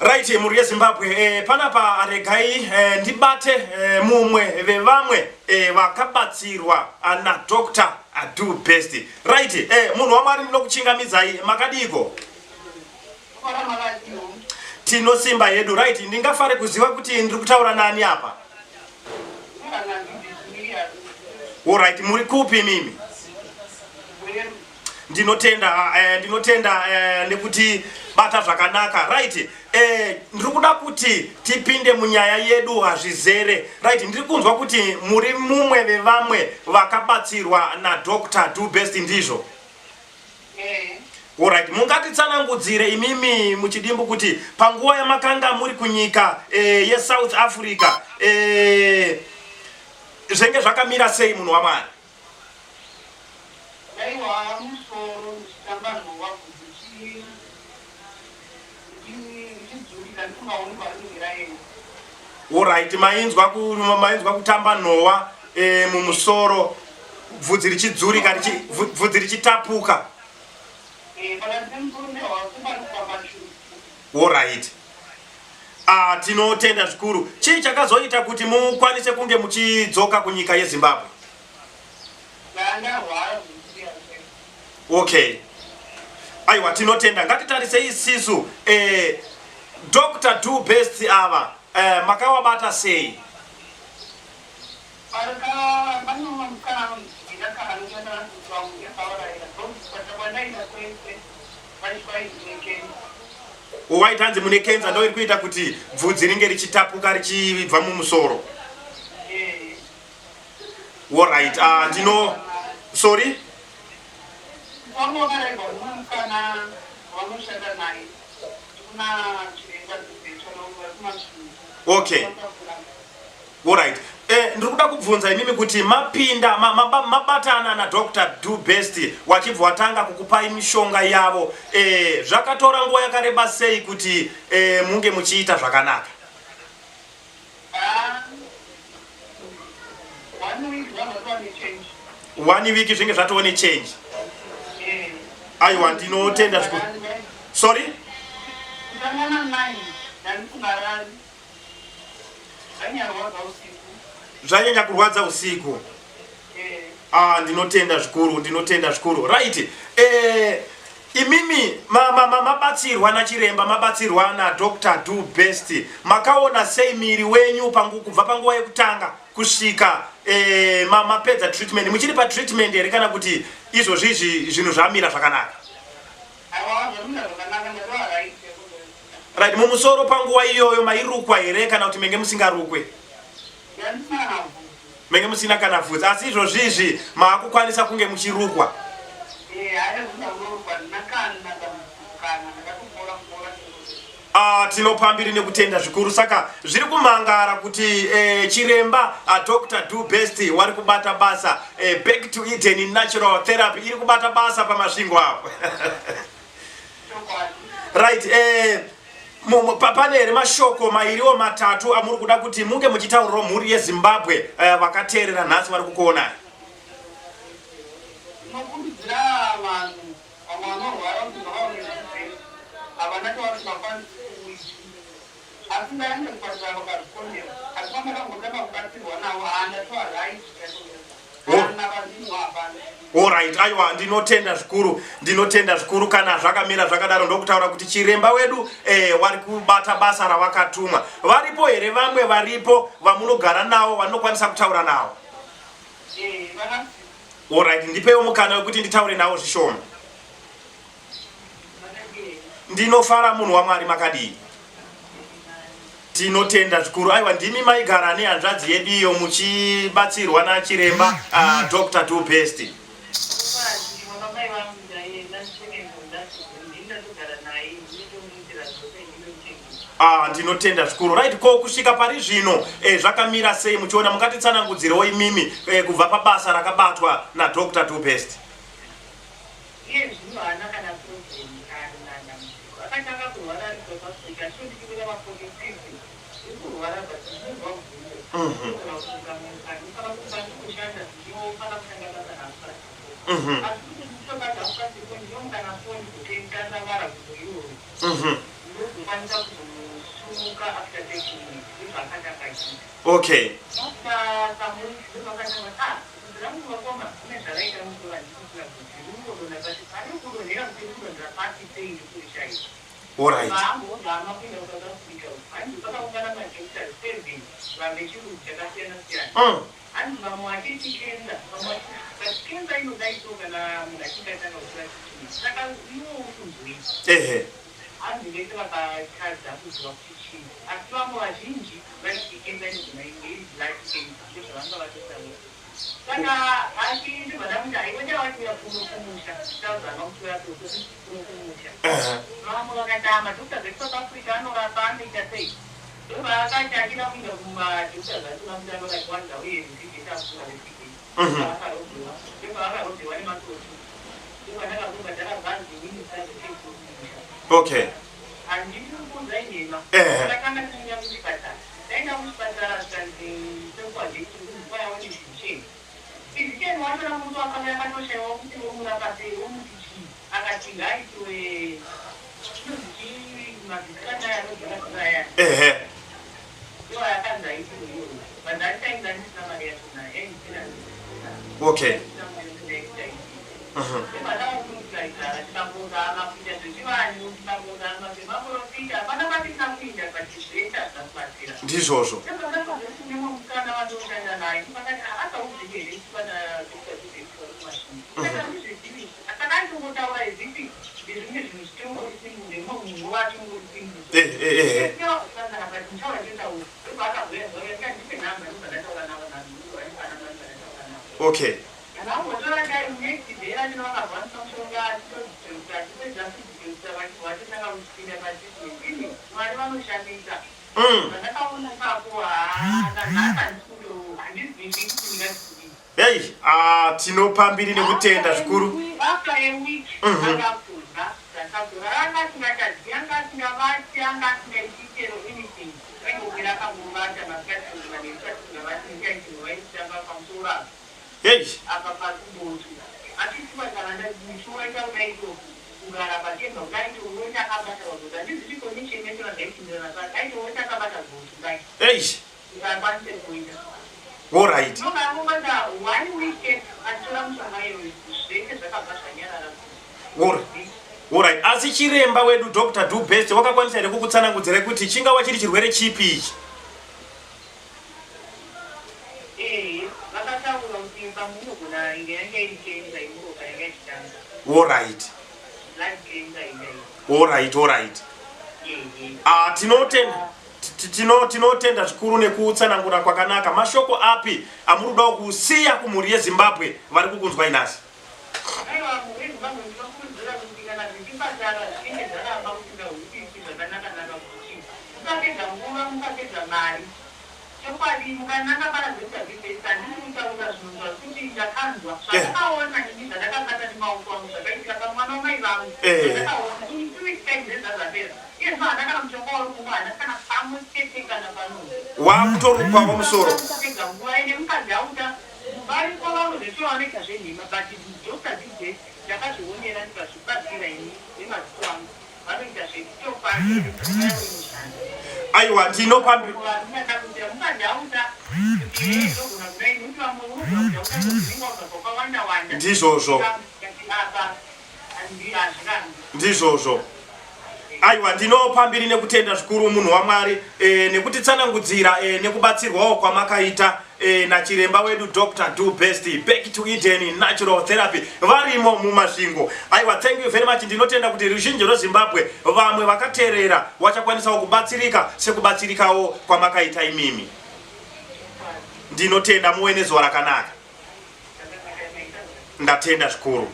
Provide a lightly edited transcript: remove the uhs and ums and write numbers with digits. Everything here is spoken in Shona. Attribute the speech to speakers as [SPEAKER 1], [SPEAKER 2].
[SPEAKER 1] Right, muri yeZimbabwe panapa aregai ndibate mumwe vevamwe vakabatsirwa na Dr. Do Best. Right, munhu wamwari ndinokuchingamidzai makadiko. Tinosimba yedu. Right, ndingafare kuziva kuti ndiri kutaura nani apa. Alright, muri kupi mimi? Ndinotenda nekuti bata zvakanaka. Right, ndiri kuda kuti tipinde munyaya yedu hazvizere. Right, ndiri kunzwa kuti muri mumwe vevamwe vakabatsirwa na Dr. Do Best ndizvo. Alright, mungatitsanangudzire imimi muchidimbu kuti panguva yamakanga muri kunyika yeSouth Africa zvenge zvakamira sei munhu wamwari? Alright, mainzwa kutamba nhowa mumusoro, bvudzi richidzurika, bvudzi richitapuka. Alright. Tinotenda zvikuru. Chii chakazoita kuti mukwanise kunge muchidzoka kunyika yeZimbabwe? Okay. Aiwa, tinotenda. Ngatitarise isisu Dr. Do Best ava makawabata sei? Waitanzi mune kenza ndo iri kuita kuti bvudzi ringe richitapuka richibva mumusoro. Alright, sorry? Okay. Alright. Ndiri kuda kubvunza imimi kuti mapinda mabatana na Dr. Do Best wachibva watanga kukupai mishonga yavo, zvakatora nguva yakareba sei kuti munge muchiita zvakanaka? 1 week zvinge zvatone change. Aiwa, ndinotenda zvikuru. Sorry? Zvanyanya kurwadza usiku. Ndinotenda zvikuru. Right. Imimi mabatsirwa na chiremba, mabatsirwa na Dr. Do Best, makaona sei miri wenyu kubva panguva yekutanga kusvika mapedza treatment? Muchiri pa treatment here kana kuti izvozvi zvinhu zvamira zvakanaka? Right, mumusoro panguva iyoyo mairukwa here kana kuti menge musingarukwe? Menge musina kana bvudzi, asi izvozvizvi maakukwanisa kunge muchirukwa? Tinopambiri nekutenda zvikuru. Saka zviri kumangara kuti chiremba Dr. Do Best wari kubata basa, back to Eden natural therapy iri kubata basa pamasvingo apo. Right, pane here mashoko mairiwo matatu amuri kuda kuti munge muchitaurirawo mhuri yeZimbabwe vakateerera nhasi vari kukuonai? Alright, aiwa, ndinotenda zvikuru kana zvakamira zvakadaro. Ndokutaura kuti chiremba wedu wari kubata basa ravakatumwa. Varipo here vamwe varipo vamunogara navo vanokwanisa kutaura navo? Alright, ndipewo mukana wekuti nditaure navo zvishoma. Ndinofara munhu wamwari makadii. Tinotenda zvikuru. Aiwa, ndimi maigara nehanzvadzi yedu iyo muchibatsirwa na chiremba Dr. Do Best. Ndinotenda zvikuru. Right, ko kusvika pari zvino zvakamira sei muchiona? Mungatitsanangudzirewo imimi kubva pabasa rakabatwa na Dr. Do Best. Okay. All right. Okay. Okay. Ndizvozvo. Okay. Hey, tinopambiri nekutenda zvikuru. Hey. Hey. All right. Alright, asi chiremba wedu Dr. Do Best wakakwanisa here kukutsanangudzira kuti chingava chiri chirwere chipi ichi? Alright. Tinotenda zvikuru nekutsanangura kwakanaka. Mashoko api amuruda kusiya kumhuri yeZimbabwe vari kukunzwa inasi? Wakutorukwa wamusoro. Aiwa, tinopambira. Ndizvozvo. Aiwa, ndinopambiri nekutenda zvikuru munhu waMwari nekutitsanangudzira nekubatsirwawo kwamakaita nachiremba wedu Dr. Do Best Back to Eden Natural Therapy varimo mumasvingo. Aiwa, thank you very much. Ndinotenda kuti ruzhinji rweZimbabwe vamwe vakateerera vachakwanisawo kubatsirika sekubatsirikawo kwamakaita imimi. Ndinotenda muwe nezuva rakanaka. Ndatenda zvikuru.